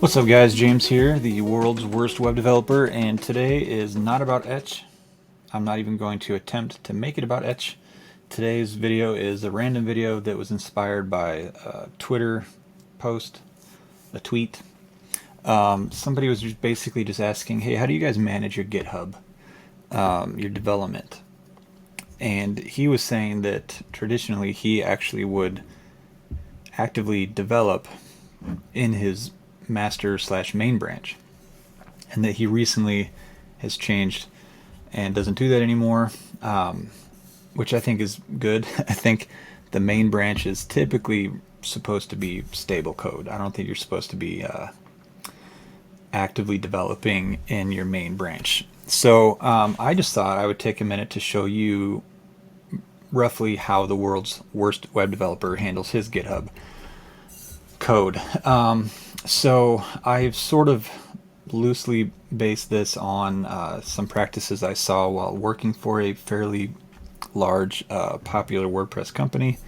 What's up guys, James here, the world's worst web developer, and today is not about Etch. I'm not even going to attempt to make it about Etch. Today's video is a random video that was inspired by a Twitter post, a tweet. Somebody was basically just asking, hey, how do you guys manage your GitHub, your development? And he was saying that traditionally he actually would actively develop in his master/main branch, and that he recently has changed and doesn't do that anymore, which I think is good. I think the main branch is typically supposed to be stable code. I don't think you're supposed to be actively developing in your main branch. So I just thought I would take a minute to show you roughly how the world's worst web developer handles his GitHub code. So I've sort of loosely based this on some practices I saw while working for a fairly large popular WordPress company.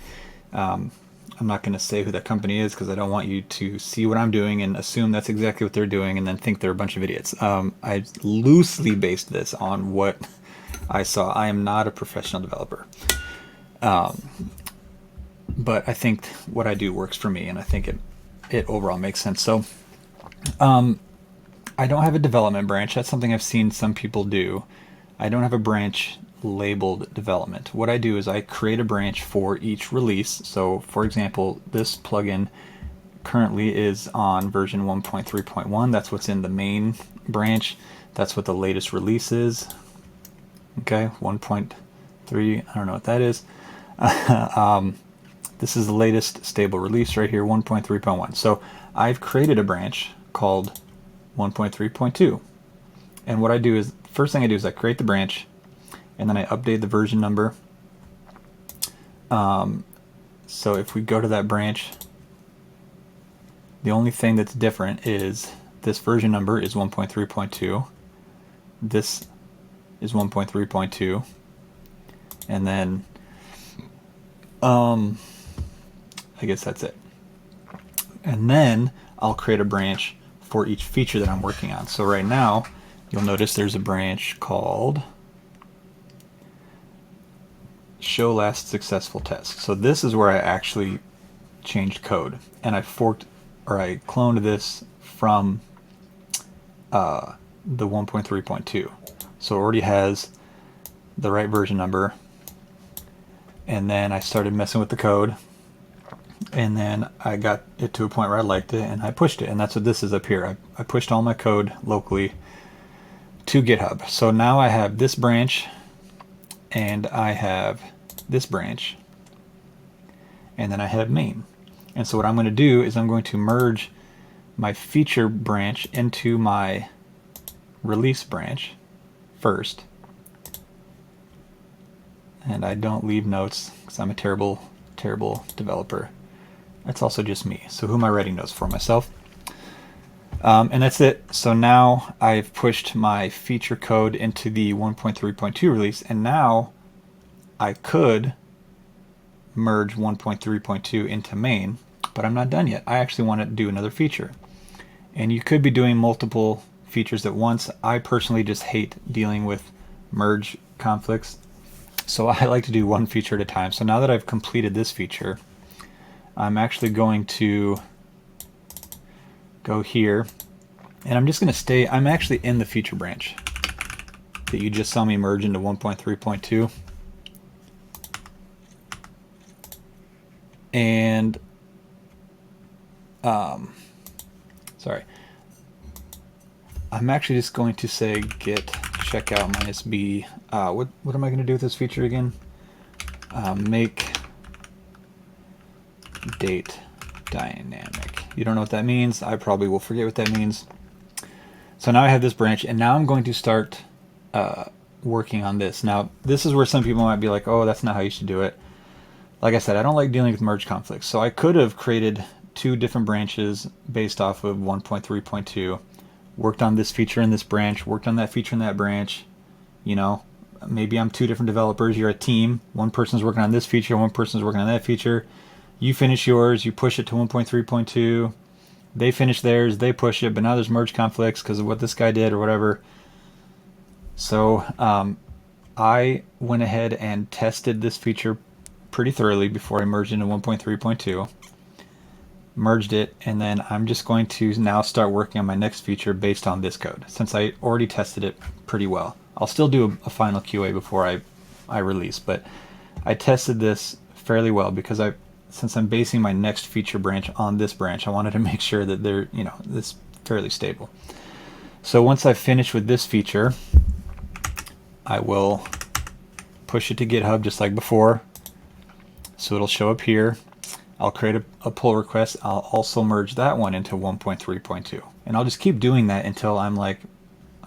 I'm not going to say who that company is because I don't want you to see what I'm doing and assume that's exactly what they're doing and then think they're a bunch of idiots. I loosely based this on what I saw. I am not a professional developer. But I think what I do works for me, and I think it overall makes sense. So I don't have a development branch. That's something I've seen some people do. I don't have a branch labeled development. What I do is I create a branch for each release. So for example, this plugin currently is on version 1.3.1. That's what's in the main branch. That's what the latest release is. Okay, 1.3, I don't know what that is. This is the latest stable release right here, 1.3.1. So I've created a branch called 1.3.2. And what I do is, first thing I do is I create the branch, and then I update the version number. So if we go to that branch, the only thing that's different is this version number is 1.3.2. This is 1.3.2. And then I guess that's it. And then I'll create a branch for each feature that I'm working on. So right now, you'll notice there's a branch called Show Last Successful Test. So this is where I actually changed code, and I forked, or I cloned this from the 1.3.2. So it already has the right version number. And then I started messing with the code, and then I got it to a point where I liked it, and I pushed it, and that's what this is up here. I pushed all my code locally to GitHub. So now I have this branch, and I have this branch, and then I have main. And so what I'm going to do is I'm going to merge my feature branch into my release branch first. And I don't leave notes because I'm a terrible developer. That's also just me. So who am I writing notes for? Myself. And that's it. So now I've pushed my feature code into the 1.3.2 release, and now I could merge 1.3.2 into main, but I'm not done yet. I actually want to do another feature. And you could be doing multiple features at once. I personally just hate dealing with merge conflicts. So I like to do one feature at a time. So now that I've completed this feature, I'm actually going to go here, and I'm just going to stay, I'm actually in the feature branch that you just saw me merge into 1.3.2. And, sorry, I'm actually just going to say git checkout -b. What am I going to do with this feature again? Make date dynamic. You don't know what that means. I probably will forget what that means. So now I have this branch, and now I'm going to start working on this. Now this is where some people might be like, oh, that's not how you should do it. Like I said, I don't like dealing with merge conflicts. So I could have created two different branches based off of 1.3.2, worked on this feature in this branch, worked on that feature in that branch. You know, maybe I'm two different developers, you're a team, one person's working on this feature, one person's working on that feature. You finish yours, you push it to 1.3.2, they finish theirs, they push it, but now there's merge conflicts because of what this guy did or whatever. So I went ahead and tested this feature pretty thoroughly before I merged into 1.3.2. Merged it, and then I'm just going to now start working on my next feature based on this code, since I already tested it pretty well. I'll still do a final QA before I release, but I tested this fairly well because since I'm basing my next feature branch on this branch, I wanted to make sure that they're, this fairly stable. So once I finish with this feature, I will push it to GitHub just like before. So it'll show up here. I'll create a pull request. I'll also merge that one into 1.3.2. And I'll just keep doing that until I'm like,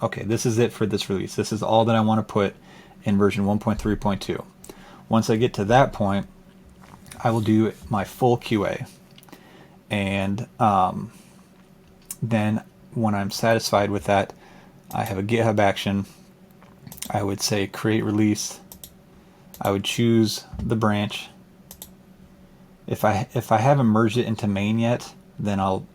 okay, this is it for this release. This is all that I want to put in version 1.3.2. Once I get to that point, I will do my full QA. And then when I'm satisfied with that, I have a GitHub action. I would say create release. I would choose the branch. If I haven't merged it into main yet, then I'll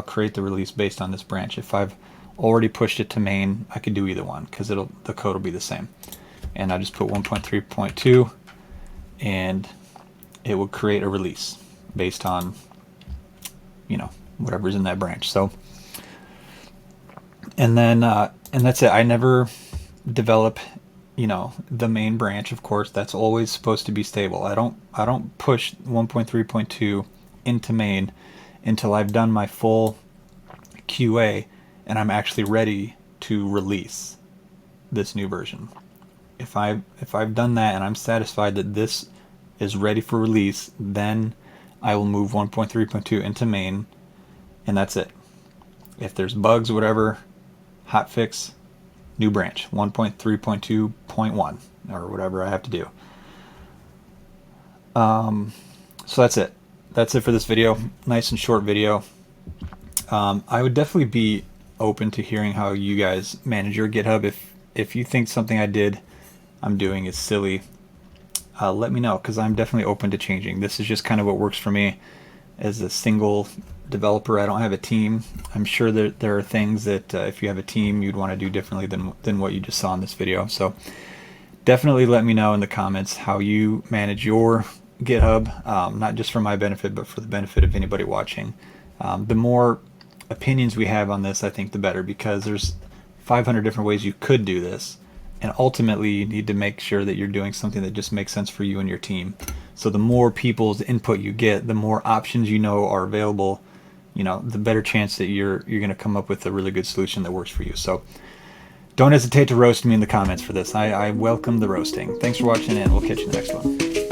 create the release based on this branch. If I've already pushed it to main, I could do either one because the code will be the same. And I just put 1.3.2, and it will create a release based on whatever's in that branch. So and then and that's it. I never develop the main branch. Of course, that's always supposed to be stable. I don't push 1.3.2 into main until I've done my full QA and I'm actually ready to release this new version. If I've done that and I'm satisfied that this is ready for release, then I will move 1.3.2 into main, and that's it. If there's bugs, whatever, hotfix, new branch, 1.3.2.1 or whatever I have to do. So that's it. That's it for this video. Nice and short video. I would definitely be open to hearing how you guys manage your GitHub. If you think something I'm doing is silly, let me know, because I'm definitely open to changing. This is just kind of what works for me as a single developer. I don't have a team. I'm sure that there are things that if you have a team, you'd want to do differently than what you just saw in this video. So definitely let me know in the comments how you manage your GitHub, not just for my benefit, but for the benefit of anybody watching. The more opinions we have on this, I think the better, because there's 500 different ways you could do this, and ultimately you need to make sure that you're doing something that just makes sense for you and your team. So the more people's input you get, the more options are available, the better chance that you're going to come up with a really good solution that works for you. So don't hesitate to roast me in the comments for this. I welcome the roasting. Thanks for watching, and we'll catch you in the next one.